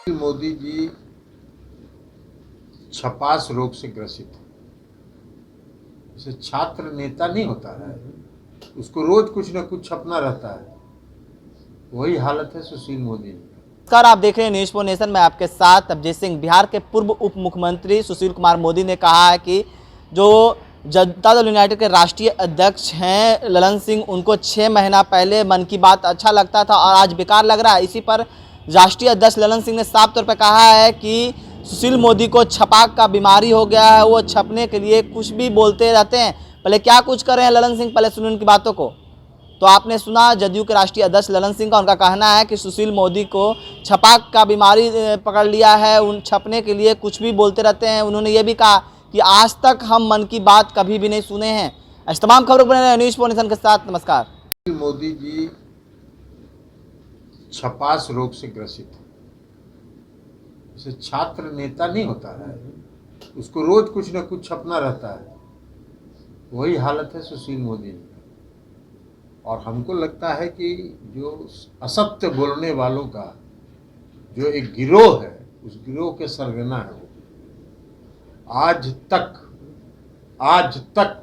मोदी जी छपास रोग से ग्रसित है। जैसे छात्र नेता नहीं होता है, उसको रोज कुछ न कुछ छपना रहता है, वही हालत है सुशील मोदी जी। नमस्कार, आप देख रहे हैं न्यूज 4 नेशन में आपके साथ अभिजीत सिंह। बिहार के पूर्व उप मुख्यमंत्री सुशील कुमार मोदी ने कहा है कि जो जनता दल यूनाइटेड के राष्ट्रीय अध्यक्ष हैं ललन सिंह, उनको 6 महीना पहले मन की बात अच्छा लगता था और आज बेकार लग रहा है। इसी पर राष्ट्रीय अध्यक्ष ललन सिंह ने साफ तौर पर कहा है कि सुशील मोदी को छपाक का बीमारी हो गया है, वो छपने के लिए कुछ भी बोलते रहते हैं। पहले क्या कुछ कर रहे हैं ललन सिंह, पहले सुनिए उनकी बातों को। तो आपने सुना जदयू के राष्ट्रीय अध्यक्ष ललन सिंह का, उनका कहना है कि सुशील मोदी को छपाक का बीमारी पकड़ लिया है, उन छपने के लिए कुछ भी बोलते रहते हैं। उन्होंने ये भी कहा कि आज तक हम मन की बात कभी भी नहीं सुने हैं। ऐसी तमाम खबरों बने रहे न्यूज 4 नेशन के साथ। नमस्कार। मोदी जी छपास रोग से ग्रसित है। जैसे छात्र नेता नहीं होता है, उसको रोज कुछ न कुछ छपना रहता है, वही हालत है सुशील मोदी जी। और हमको लगता है कि जो असत्य बोलने वालों का जो एक गिरोह है, उस गिरोह के सरगना है वो। आज तक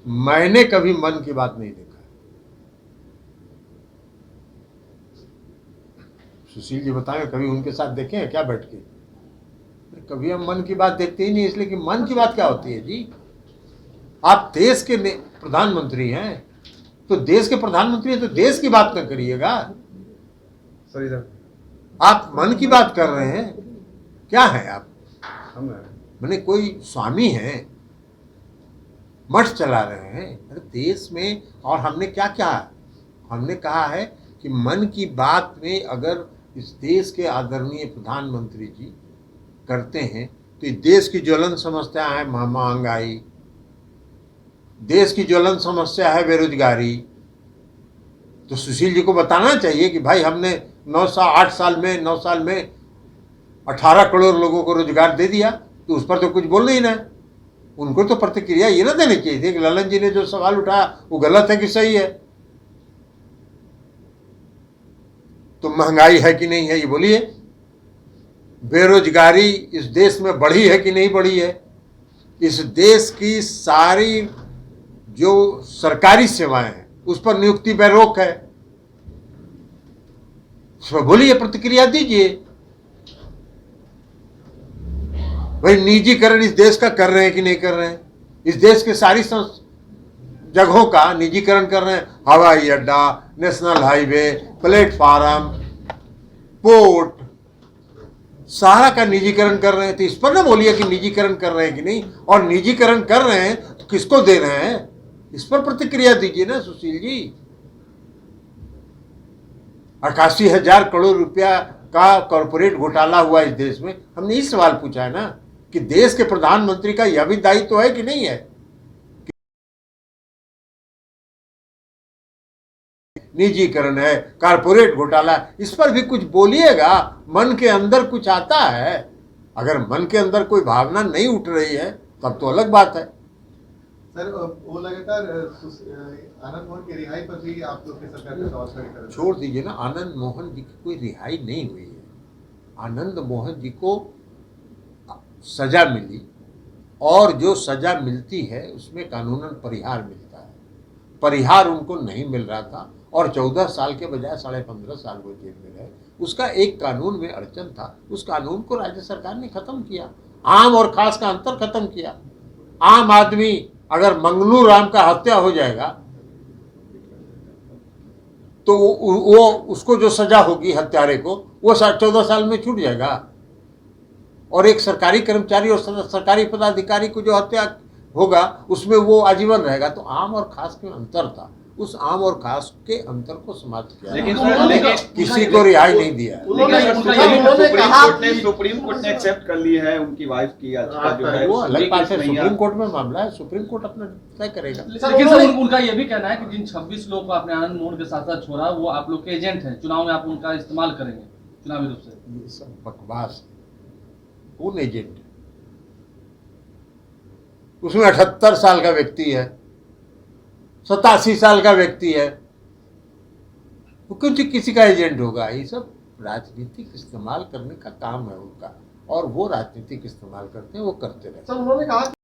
मैंने कभी मन की बात नहीं देखा। सुशील जी बताएं, कभी उनके साथ देखे हैं क्या बैठ के? कभी हम मन की बात देखते ही नहीं, इसलिए कि मन की बात क्या होती है जी? आप देश के प्रधानमंत्री हैं, तो देश के प्रधानमंत्री हैं तो देश की बात न करिएगा। सही सर, आप मन की बात कर रहे हैं, क्या है आप? मैंने कोई स्वामी है, मठ चला रहे हैं अरे देश में। और हमने क्या कहा? हमने कहा है कि मन की बात में अगर इस देश के आदरणीय प्रधानमंत्री जी करते हैं तो देश की ज्वलन समस्या है महंगाई, देश की ज्वलन समस्या है बेरोजगारी। तो सुशील जी को बताना चाहिए कि भाई हमने 9 साल में 18 करोड़ लोगों को रोजगार दे दिया, तो उस पर तो कुछ बोलना ही ना। उनको तो प्रतिक्रिया ये ना देनी चाहिए थी कि ललन जी ने जो सवाल उठाया वो गलत है कि सही है। तो महंगाई है कि नहीं है ये बोलिए। बेरोजगारी इस देश में बढ़ी है कि नहीं बढ़ी है। इस देश की सारी जो सरकारी सेवाएं हैं उस पर नियुक्ति पर रोक है, उस पर बोलिए, प्रतिक्रिया दीजिए। भाई निजीकरण इस देश का कर रहे हैं कि नहीं कर रहे हैं? इस देश के सारी जगहों का निजीकरण कर रहे हैं। हवाई अड्डा, नेशनल हाईवे, प्लेटफार्म, पोर्ट, सारा का निजीकरण कर रहे हैं। तो इस पर ना बोलिए कि निजीकरण कर रहे हैं कि नहीं। और निजीकरण कर रहे हैं तो किसको दे रहे हैं, इस पर प्रतिक्रिया दीजिए ना सुशील जी। 88,000 करोड़ रुपया का कॉर्पोरेट घोटाला हुआ इस देश में। हमने इस सवाल पूछा है ना कि देश के प्रधानमंत्री का यह भी दायित्व है कि नहीं है। निजीकरण है, कॉर्पोरेट घोटाला, इस पर भी कुछ बोलिएगा। मन के अंदर कुछ आता है। अगर मन के अंदर कोई भावना नहीं उठ रही है तब तो अलग बात है। सर वो लगातार आनंद मोहन की रिहाई पर भी आप लोग की सरकार का सवाल खड़े कर रहे हैं। छोड़ दीजिए ना, आनंद मोहन जी की कोई रिहाई नहीं हुई है। आनंद मोहन जी को सजा मिली और जो सजा मिलती है उसमें कानूनन परिहार मिलता है। परिहार उनको नहीं मिल रहा था और 14 साल के बजाय 15.5 साल वो जेल में रहे। उसका एक कानून में अड़चन था, उस कानून को राज्य सरकार ने खत्म किया। आम और खास का अंतर खत्म किया। आम आदमी अगर मंगलू राम का हत्या हो जाएगा तो वो उसको जो सजा होगी हत्यारे को, वो 14 साल में छूट जाएगा। और एक सरकारी कर्मचारी और सरकारी पदाधिकारी को जो हत्या होगा उसमें वो आजीवन रहेगा। तो आम और खास में अंतर था, उस आम और खास के अंतर को समाप्त किया, लेकिन किसी को रिहाई नहीं दिया। सुप्रीम कोर्ट ने एक्सेप्ट कर ली है उनकी वाइफ की याचिका जो है, वो अलग बात है। सुप्रीम कोर्ट में मामला है, सुप्रीम कोर्ट अपना तय करेगा। लेकिन सर उनका ये भी कहना है कि जिन 26 लोगों को आपने आनंद मोहन के साथ साथ छोड़ा वो आप लोग के एजेंट हैं, चुनाव में आप उनका इस्तेमाल करेंगे चुनावी रूप से। ये सब बकवास है। कौन एजेंट? उसमें 78 साल का व्यक्ति है, 87 साल का व्यक्ति है, वो क्यों किसी का एजेंट होगा? ये सब राजनीतिक इस्तेमाल करने का काम है उनका, और वो राजनीतिक इस्तेमाल करते हैं, वो करते रहे। सर उन्होंने कहा